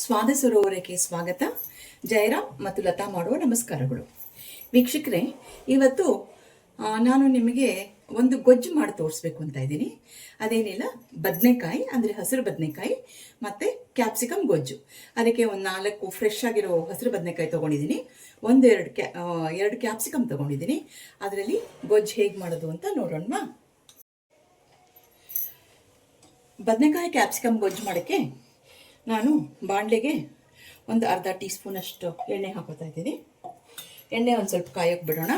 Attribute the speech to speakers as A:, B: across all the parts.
A: ಸ್ವಾದ ಸರೋವರಕ್ಕೆ ಸ್ವಾಗತ. ಜಯರಾಮ್ ಮತ್ತು ಲತಾ ಮಾಡುವ ನಮಸ್ಕಾರಗಳು. ವೀಕ್ಷಕರೇ, ಇವತ್ತು ನಾನು ನಿಮಗೆ ಒಂದು ಗೊಜ್ಜು ಮಾಡಿ ತೋರಿಸ್ಬೇಕು ಅಂತ ಇದ್ದೀನಿ. ಅದೇನಿಲ್ಲ, ಬದನೆಕಾಯಿ ಅಂದರೆ ಹಸಿರು ಬದನೆಕಾಯಿ ಮತ್ತು ಕ್ಯಾಪ್ಸಿಕಮ್ ಗೊಜ್ಜು. ಅದಕ್ಕೆ ಒಂದು 4 ಫ್ರೆಶ್ ಆಗಿರೋ ಹಸಿರು ಬದನೆಕಾಯಿ ತೊಗೊಂಡಿದ್ದೀನಿ, ಎರಡು ಕ್ಯಾಪ್ಸಿಕಮ್ ತೊಗೊಂಡಿದ್ದೀನಿ. ಅದರಲ್ಲಿ ಗೊಜ್ಜು ಹೇಗೆ ಮಾಡೋದು ಅಂತ ನೋಡೋಣ. ಬದನೆಕಾಯಿ ಕ್ಯಾಪ್ಸಿಕಮ್ ಗೊಜ್ಜು ಮಾಡೋಕ್ಕೆ ನಾನು ಬಾಣಲೆಗೆ ಒಂದು ಅರ್ಧ ಟೀ ಸ್ಪೂನಷ್ಟು ಎಣ್ಣೆ ಹಾಕೋತಾ ಇದ್ದೀನಿ. ಎಣ್ಣೆ ಒಂದು ಸ್ವಲ್ಪ ಕಾಯೋಕ್ಕೆ ಬಿಡೋಣ.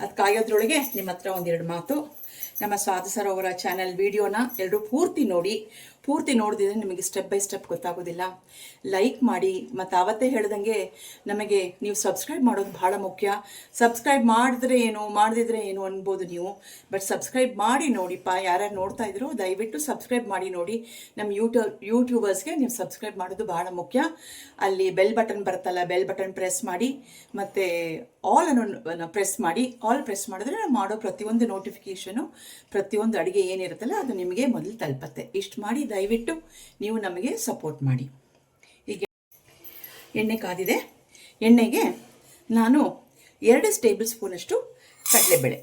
A: ಅದು ಕಾಯೋದ್ರೊಳಗೆ ನಿಮ್ಮ ಹತ್ರ ಒಂದೆರಡು ಮಾತು. ನಮ್ಮ ಸ್ವಾದ ಸರೋವರ ಚಾನಲ್ ವಿಡಿಯೋನ ಎಲ್ಲರೂ ಪೂರ್ತಿ ನೋಡಿದ್ರೆ ನಿಮಗೆ ಸ್ಟೆಪ್ ಬೈ ಸ್ಟೆಪ್ ಗೊತ್ತಾಗೋದಿಲ್ಲ. ಲೈಕ್ ಮಾಡಿ, ಮತ್ತು ಆವತ್ತೇ ಹೇಳ್ದಂಗೆ ನಮಗೆ ನೀವು ಸಬ್ಸ್ಕ್ರೈಬ್ ಮಾಡೋದು ಭಾಳ ಮುಖ್ಯ. ಸಬ್ಸ್ಕ್ರೈಬ್ ಮಾಡಿದ್ರೆ ಏನು, ಮಾಡದಿದ್ರೆ ಏನು ಅನ್ಬೋದು ನೀವು, ಬಟ್ ಸಬ್ಸ್ಕ್ರೈಬ್ ಮಾಡಿ ನೋಡಿಪ್ಪ. ಯಾರ್ಯಾರು ನೋಡ್ತಾ ಇದ್ರು ದಯವಿಟ್ಟು ಸಬ್ಸ್ಕ್ರೈಬ್ ಮಾಡಿ ನೋಡಿ. ನಮ್ಮ ಯೂಟ್ಯೂಬರ್ಸ್ಗೆ ನೀವು ಸಬ್ಸ್ಕ್ರೈಬ್ ಮಾಡೋದು ಭಾಳ ಮುಖ್ಯ. ಅಲ್ಲಿ ಬೆಲ್ ಬಟನ್ ಬರುತ್ತಲ್ಲ, ಬೆಲ್ ಬಟನ್ ಪ್ರೆಸ್ ಮಾಡಿ, ಮತ್ತು ಆಲ್ ಅನ್ನು ಪ್ರೆಸ್ ಮಾಡಿ. ಆಲ್ ಪ್ರೆಸ್ ಮಾಡಿದ್ರೆ ನಾವು ಮಾಡೋ ಪ್ರತಿಯೊಂದು ನೋಟಿಫಿಕೇಷನು, ಪ್ರತಿಯೊಂದು ಅಡುಗೆ ಏನಿರುತ್ತಲ್ಲ ಅದು ನಿಮಗೆ ಮೊದಲು ತಲುಪತ್ತೆ. ಇಷ್ಟು ಮಾಡಿ ದಯವಿಟ್ಟು ನೀವು ನಮಗೆ ಸಪೋರ್ಟ್ ಮಾಡಿ. ಈಗ ಎಣ್ಣೆ ಕಾದಿದೆ. ಎಣ್ಣೆಗೆ ನಾನು 2 ಟೇಬಲ್ ಸ್ಪೂನಷ್ಟು ಕಡಲೆಬೇಳೆ,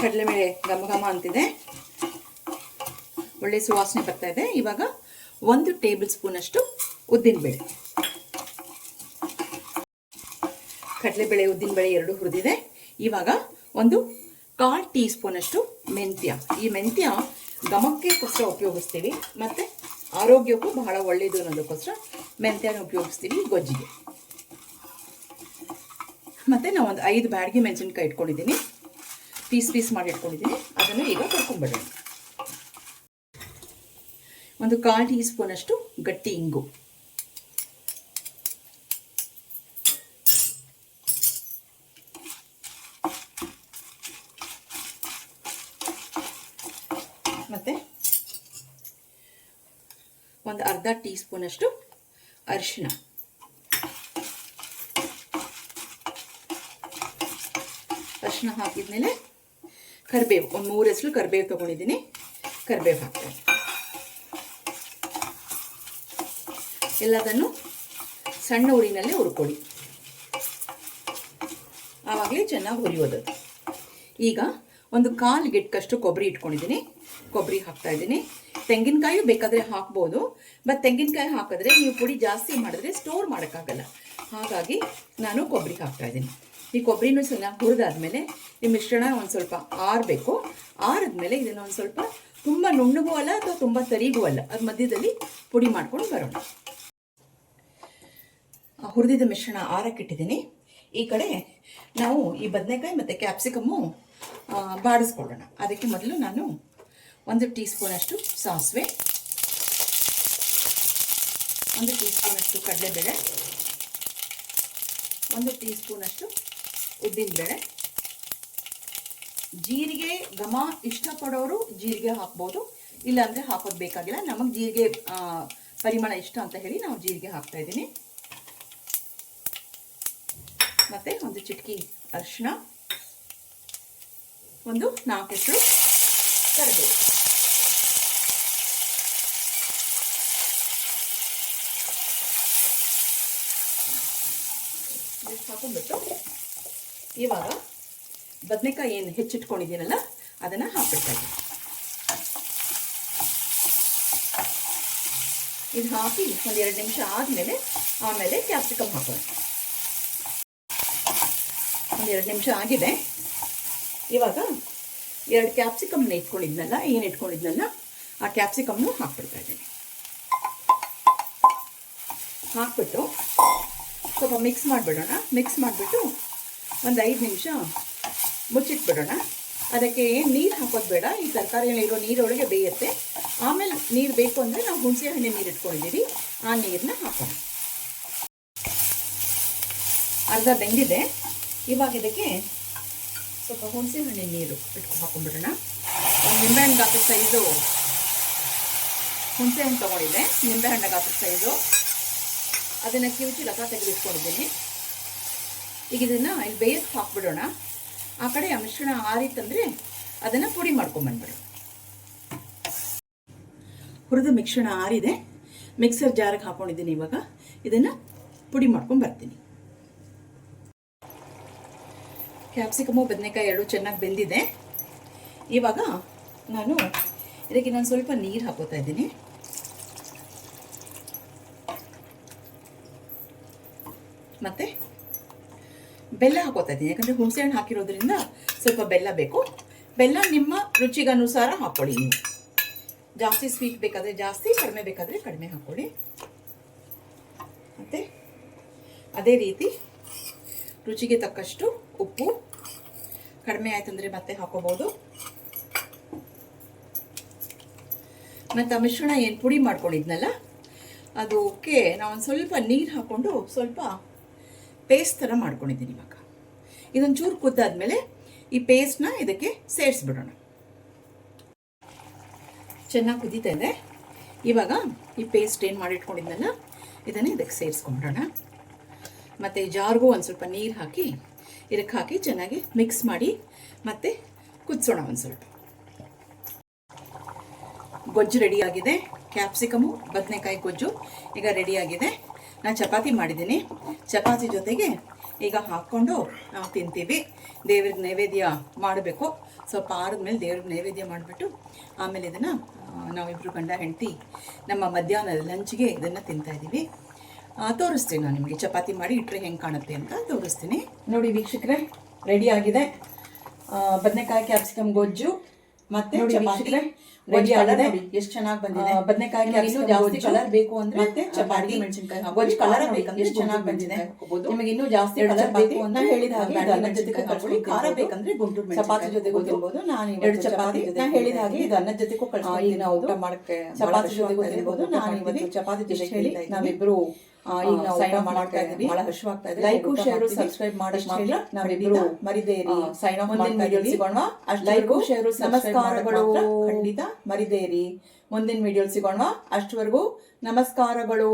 A: ಕಡಲೆಬೇಳೆ ಘಮ ಅಂತಿದೆ, ಒಳ್ಳೆ ಸುವಾಸನೆ ಬರ್ತಾ ಇದೆ. ಇವಾಗ 1 ಟೇಬಲ್ ಸ್ಪೂನಷ್ಟು ಉದ್ದಿನಬೇಳೆ, ಕಡಲೆಬೇಳೆ ಉದ್ದಿನಬೇಳೆ ಎರಡು ಹುರಿದಿದೆ. ಇವಾಗ ಒಂದು 1/4 ಟೀ ಸ್ಪೂನಷ್ಟು ಮೆಂತ್ಯ. ಈ ಮೆಂತ್ಯ ಘಮಕ್ಕೋಸ್ಕರ ಉಪಯೋಗಿಸ್ತೀವಿ, ಮತ್ತು ಆರೋಗ್ಯಕ್ಕೂ ಬಹಳ ಒಳ್ಳೆಯದು ಅನ್ನೋದಕ್ಕೋಸ್ಕರ ಮೆಂತ್ಯನ ಉಪಯೋಗಿಸ್ತೀವಿ ಗೊಜ್ಜಿಗೆ. ಮತ್ತು ನಾವು ಒಂದು 5 ಬ್ಯಾಡಗಿ ಮೆಣಸಿನ್ಕಾಯಿ ಇಟ್ಕೊಂಡಿದ್ದೀನಿ, ಪೀಸ್ ಮಾಡಿ ಇಟ್ಕೊಂಡಿದ್ದೀನಿ. ಅದನ್ನು ಈಗ ಕರ್ಕೊಂಡ್ಬಿಡೋಣ. ಒಂದು 1/4 ಟೀ ಸ್ಪೂನಷ್ಟು ಗಟ್ಟಿ ಇಂಗು, ಮತ್ತು ಒಂದು ಅರ್ಧ ಟೀ ಸ್ಪೂನಷ್ಟು ಅರಿಶಿನ, ಅರಿಶಿನ ಹಾಕಿದ್ಮೇಲೆ ಕರಿಬೇವು, ಒಂದು 3 ಎಸಳು ಕರಿಬೇವು ತೊಗೊಂಡಿದ್ದೀನಿ. ಕರಿಬೇವು ಹಾಕ್ತೀನಿ. ಎಲ್ಲದನ್ನು ಸಣ್ಣ ಉರಿನಲ್ಲೇ ಹುರ್ಕೊಳ್ಳಿ, ಆವಾಗಲೇ ಚೆನ್ನಾಗಿ ಹುರಿಯೋದು. ಈಗ ಒಂದು 1/4 ಗಿಟ್ಟಕಷ್ಟು ಕೊಬ್ಬರಿ ಇಟ್ಕೊಂಡಿದ್ದೀನಿ, ಕೊಬ್ಬರಿ ಹಾಕ್ತಾ ಇದ್ದೀನಿ. ತೆಂಗಿನಕಾಯಿ ಬೇಕಾದರೆ ಹಾಕ್ಬೋದು, ಬಟ್ ತೆಂಗಿನಕಾಯಿ ಹಾಕಿದ್ರೆ ನೀವು ಪುಡಿ ಜಾಸ್ತಿ ಮಾಡಿದ್ರೆ ಸ್ಟೋರ್ ಮಾಡೋಕ್ಕಾಗಲ್ಲ. ಹಾಗಾಗಿ ನಾನು ಕೊಬ್ಬರಿ ಹಾಕ್ತಾ ಇದ್ದೀನಿ. ಈ ಕೊಬ್ಬರಿನೂ ಚೆನ್ನಾಗಿ ಹುರಿದಾದ್ಮೇಲೆ ಈ ಮಿಶ್ರಣ ಒಂದು ಸ್ವಲ್ಪ ಆರಬೇಕು. ಆರಿದ್ಮೇಲೆ ಇದನ್ನು ಒಂದು ಸ್ವಲ್ಪ ತುಂಬ ನುಣ್ಣಗೂ ಅಲ್ಲ ಅಥವಾ ತುಂಬ ತರಿಗೂ ಅಲ್ಲ, ಅದು ಮಧ್ಯದಲ್ಲಿ ಪುಡಿ ಮಾಡ್ಕೊಂಡು ಬರೋಣ. ಹುರಿದಿದ್ದ ಮಿಶ್ರಣ ಆರಕ್ಕಿಟ್ಟಿದ್ದೀನಿ. ಈ ಕಡೆ ನಾವು ಈ ಬದನೆಕಾಯಿ ಮತ್ತು ಕ್ಯಾಪ್ಸಿಕಮ್ಮು ಬಾಡಿಸ್ಕೊಳ್ಳೋಣ. ಅದಕ್ಕೆ ಮೊದಲು ನಾನು 1 ಟೀ ಸ್ಪೂನಷ್ಟು ಸಾಸಿವೆ, 1 ಟೀ ಸ್ಪೂನಷ್ಟು ಕಡಲೆಬೇಳೆ, 1 ಟೀ ಸ್ಪೂನಷ್ಟು ಉದ್ದಿನಬೇಳೆ, ಜೀರಿಗೆ ಘಮ ಇಷ್ಟಪಡೋರು ಜೀರಿಗೆ ಹಾಕ್ಬೋದು, ಇಲ್ಲಾಂದರೆ ಹಾಕೋದು ಬೇಕಾಗಿಲ್ಲ. ನಮಗೆ ಜೀರಿಗೆ ಪರಿಮಳ ಇಷ್ಟ ಅಂತ ಹೇಳಿ ನಾವು ಜೀರಿಗೆ ಹಾಕ್ತಾ ಇದ್ದೀನಿ. ಮತ್ತು ಒಂದು ಚಿಟಕಿ ಅರಿಶಿನ, ಒಂದು 4 ಎಸಳು ಕರಿಬೇವು. ಹಾಕೊಂಡ್ಬಿಟ್ಟು ಇವಾಗ ಬದನೆಕಾಯಿ ಏನು ಹೆಚ್ಚಿಟ್ಕೊಂಡಿದ್ದೀನಲ್ಲ ಅದನ್ನು ಹಾಕ್ಬಿಡ್ತಾ ಇದ್ದೀನಿ. ಇದು ಹಾಕಿ ಒಂದು 2 ನಿಮಿಷ ಆದಮೇಲೆ ಆಮೇಲೆ ಕ್ಯಾಪ್ಸಿಕಮ್ ಹಾಕೋಣ. ಒಂದು 2 ನಿಮಿಷ ಆಗಿದೆ. ಇವಾಗ 2 ಕ್ಯಾಪ್ಸಿಕಮ್ನ ಇಟ್ಕೊಂಡಿದ್ನಲ್ಲ ಆ ಕ್ಯಾಪ್ಸಿಕಮ್ನು ಹಾಕ್ಬಿಡ್ತಾ ಇದ್ದೀನಿ. ಹಾಕ್ಬಿಟ್ಟು ಸ್ವಲ್ಪ ಮಿಕ್ಸ್ ಮಾಡಿಬಿಡೋಣ. ಮಿಕ್ಸ್ ಮಾಡಿಬಿಟ್ಟು ಒಂದು 5 ನಿಮಿಷ ಮುಚ್ಚಿಟ್ಬಿಡೋಣ. ಅದಕ್ಕೆ ಏನು ನೀರು ಹಾಕೋದು ಬೇಡ, ಈ ತರಕಾರಿಗಳಿರೋ ನೀರೊಳಗೆ ಬೇಯುತ್ತೆ. ಆಮೇಲೆ ನೀರು ಬೇಕು ಅಂದರೆ ನಾವು ಹುಣಸೆ ಹಣ್ಣೆ ನೀರು ಇಟ್ಕೊಂಡಿದ್ದೀವಿ, ಆ ನೀರನ್ನ ಹಾಕೋಣ. ಅರ್ಧ ಬೆಂದಿದೆ. ಇವಾಗ ಇದಕ್ಕೆ ಸ್ವಲ್ಪ ಹುಣಸೆ ಹಣ್ಣಿನ ನೀರು ಹಾಕೊಂಡ್ಬಿಡೋಣ. ಒಂದು ನಿಂಬೆಹಣ್ಣು ಗಾತ್ರ ಸೈಜು ಹುಣಸೆ ಹಣ್ಣು ತೊಗೊಂಡಿದ್ದೆ, ನಿಂಬೆಹಣ್ಣು ಗಾತ್ರ ಸೈಜು. ಅದನ್ನು ಕಿವುಚಿ ಲತ ತೆಗೆದಿಟ್ಕೊಂಡಿದ್ದೀನಿ. ಈಗ ಇದನ್ನು ಇಲ್ಲಿ ಬೇಯಕ್ಕೆ ಹಾಕ್ಬಿಡೋಣ. ಆ ಕಡೆ ಮಿಶ್ರಣ ಆರಿತಂದರೆ ಅದನ್ನು ಪುಡಿ ಮಾಡ್ಕೊಂಬಂದ್ಬಿಡೋಣ. ಹುರಿದ ಮಿಶ್ರಣ ಆರಿದೆ, ಮಿಕ್ಸರ್ ಜಾರಿಗೆ ಹಾಕೊಂಡಿದ್ದೀನಿ. ಇವಾಗ ಇದನ್ನು ಪುಡಿ ಮಾಡ್ಕೊಂಡು ಬರ್ತೀನಿ. ಕ್ಯಾಪ್ಸಿಕಮು ಬದನೆಕಾಯಿ ಎರಡು ಚೆನ್ನಾಗಿ ಬೆಂದಿದೆ. ಇವಾಗ ನಾನು ಇದಕ್ಕೆ ನಾನು ಸ್ವಲ್ಪ ನೀರು ಹಾಕೋತಾ ಇದ್ದೀನಿ. ಮತ್ತು ಬೆಲ್ಲ ಹಾಕೋತಾ ಇದ್ದೀನಿ, ಯಾಕಂದರೆ ಹುಣಸೆಹಣ್ಣು ಹಾಕಿರೋದ್ರಿಂದ ಸ್ವಲ್ಪ ಬೆಲ್ಲ ಬೇಕು. ಬೆಲ್ಲ ನಿಮ್ಮ ರುಚಿಗನುಸಾರ ಹಾಕ್ಕೊಳ್ಳಿ. ನೀವು ಜಾಸ್ತಿ ಸ್ವೀಟ್ ಬೇಕಾದರೆ ಜಾಸ್ತಿ, ಕಡಿಮೆ ಬೇಕಾದರೆ ಕಡಿಮೆ ಹಾಕ್ಕೊಳ್ಳಿ. ಮತ್ತು ಅದೇ ರೀತಿ ರುಚಿಗೆ ತಕ್ಕಷ್ಟು ಉಪ್ಪು, ಕಡಿಮೆ ಆಯ್ತಂದರೆ ಮತ್ತೆ ಹಾಕೋಬೋದು. ಮತ್ತು ಆ ಮಿಶ್ರಣ ಏನು ಪುಡಿ ಮಾಡ್ಕೊಂಡಿದ್ನಲ್ಲ ಅದಕ್ಕೆ ನಾನು ಸ್ವಲ್ಪ ನೀರು ಹಾಕ್ಕೊಂಡು ಸ್ವಲ್ಪ ಪೇಸ್ಟ್ ಥರ ಮಾಡ್ಕೊಂಡಿದ್ದೀನಿ. ಇವಾಗ ಇದೊಂದು ಚೂರು ಕುದ್ದಾದ್ಮೇಲೆ ಈ ಪೇಸ್ಟ್ನ ಇದಕ್ಕೆ ಸೇರಿಸ್ಬಿಡೋಣ. ಚೆನ್ನಾಗಿ ಕುದೀತಾ ಇದೆ. ಇವಾಗ ಈ ಪೇಸ್ಟ್ ಏನು ಮಾಡಿಟ್ಕೊಂಡಿದ್ನಲ್ಲ ಇದನ್ನು ಇದಕ್ಕೆ ಸೇರಿಸ್ಕೊಂಬಿಡೋಣ. ಮತ್ತು ಜಾರ್ಗೂ ಒಂದು ಸ್ವಲ್ಪ ನೀರು ಹಾಕಿ ಇದಕ್ಕೆ ಹಾಕಿ ಚೆನ್ನಾಗಿ ಮಿಕ್ಸ್ ಮಾಡಿ ಮತ್ತು ಕುದಿಸೋಣ. ಒಂದು ಸ್ವಲ್ಪ ಗೊಜ್ಜು ರೆಡಿಯಾಗಿದೆ. ಕ್ಯಾಪ್ಸಿಕಮು ಬದನೆಕಾಯಿ ಗೊಜ್ಜು ಈಗ ರೆಡಿಯಾಗಿದೆ. ನಾನು ಚಪಾತಿ ಮಾಡಿದ್ದೀನಿ. ಚಪಾತಿ ಜೊತೆಗೆ ಈಗ ಹಾಕ್ಕೊಂಡು ನಾವು ತಿಂತೀವಿ. ದೇವ್ರಿಗೆ ನೈವೇದ್ಯ ಮಾಡಬೇಕು. ಸ್ವಲ್ಪ ಆರಿದ್ಮೇಲೆ ದೇವ್ರಿಗೆ ನೈವೇದ್ಯ ಮಾಡಿಬಿಟ್ಟು ಆಮೇಲೆ ಇದನ್ನು ನಾವಿಬ್ಬರು ಗಂಡ ಹೆಂಡತಿ ನಮ್ಮ ಮಧ್ಯಾಹ್ನದ ಲಂಚ್ಗೆ ಇದನ್ನು ತಿಂತಾಯಿದ್ದೀವಿ. ತೋರಿಸ್ತೀನಿ ನಾನು ನಿಮಗೆ ಚಪಾತಿ ಮಾಡಿ ಇಟ್ಟರೆ ಹೆಂಗೆ ಕಾಣುತ್ತೆ ಅಂತ ತೋರಿಸ್ತೀನಿ. ನೋಡಿ ವೀಕ್ಷಕರೇ, ರೆಡಿಯಾಗಿದೆ ಬದನೆಕಾಯಿ ಕ್ಯಾಪ್ಸಿಕಮ್ ಗೊಜ್ಜು ಮತ್ತು ಚಪಾತಿ ರೆಡಿ ಆಗಿದೆ. ಎಷ್ಟು ಚೆನ್ನಾಗಿ ಬಂದಿದೆ. ಬದನೆಕಾಯಿ ಕ್ಯಾಪ್ಸಿಕಮ್ ಜಾಸ್ತಿ ಕಲರ್ ಬೇಕು ಅಂದ್ರೆ ಮತ್ತೆ ಚಪಾತಿ ಮೆಣಸಿನಕಾಯಿ ಗೊಜ್ಜು ಕಲರ್ ಬೇಕಂದ್ರೆ ಎಷ್ಟು ಚೆನ್ನಾಗಿ ಬಂದಿದೆ. ನಿಮಗೆ ಇನ್ನೂ ಜಾಸ್ತಿ ಕಲರ್ ಬೇಕು ಅಂತ ಹೇಳಿದ ಹಾಗೆ ಅನ್ನ ಜೊತೆಗೆ ಕಳ್ಕೊಳ್ಳಿ. ಖಾರ ಬೇಕಂದ್ರೆ ಗುಂಟೂರು ಚಪಾತಿ ಜೊತೆಗೂ ತಿನ್ಬೋದು. ನಾನು ಎರಡು ಚಪಾತಿ ನಾನು ಹೇಳಿದ ಹಾಗೆ ಇದು ಅನ್ನದ ಜೊತೆಗೂ ಕಳ್ಕೊಳ್ಳಿ. ಈಗ ನಾವು ಊಟ ಮಾಡಕ್ಕೆ ಚಪಾತಿ ಜೊತೆಗೂ ತಿನ್ಬೋದು. ನಾನು ಇವತ್ತು ಚಪಾತಿ ಜೊತೆ ಹೇಳಿ ನಾವಿಬ್ಬರು ಈಗ ನಾವು ಸೈನ್ ಆಫ್ ಮಾಡ್ತಾ ಇದ್ದೀವಿ. ಬಹಳ ಹರ್ಷವಾಗ್ತಾ ಇದೆ. ಲೈಕ್ ಶೇರ್ ಸಬ್ಸ್ಕ್ರೈಬ್ ಮಾಡಿ ಹೇಳಿ ನಾವಿಬ್ಬರು ಮರಿದೇರಿ ಸೈನ್ ಆಫ್ ಮಾಡ್ತಾ ಇದ್ದೀವಿ. ಸಿಗೋಣ. ಲೈಕ್ ಶೇರ್ ನಮಸ್ಕಾರಗಳು. ಖಂಡಿತ ಮರಿದೇರಿ ಮುಂದಿನ ವಿಡಿಯೋ ಸಿಗೋಣ. ಅಷ್ಟವರೆಗೂ ನಮಸ್ಕಾರಗಳು.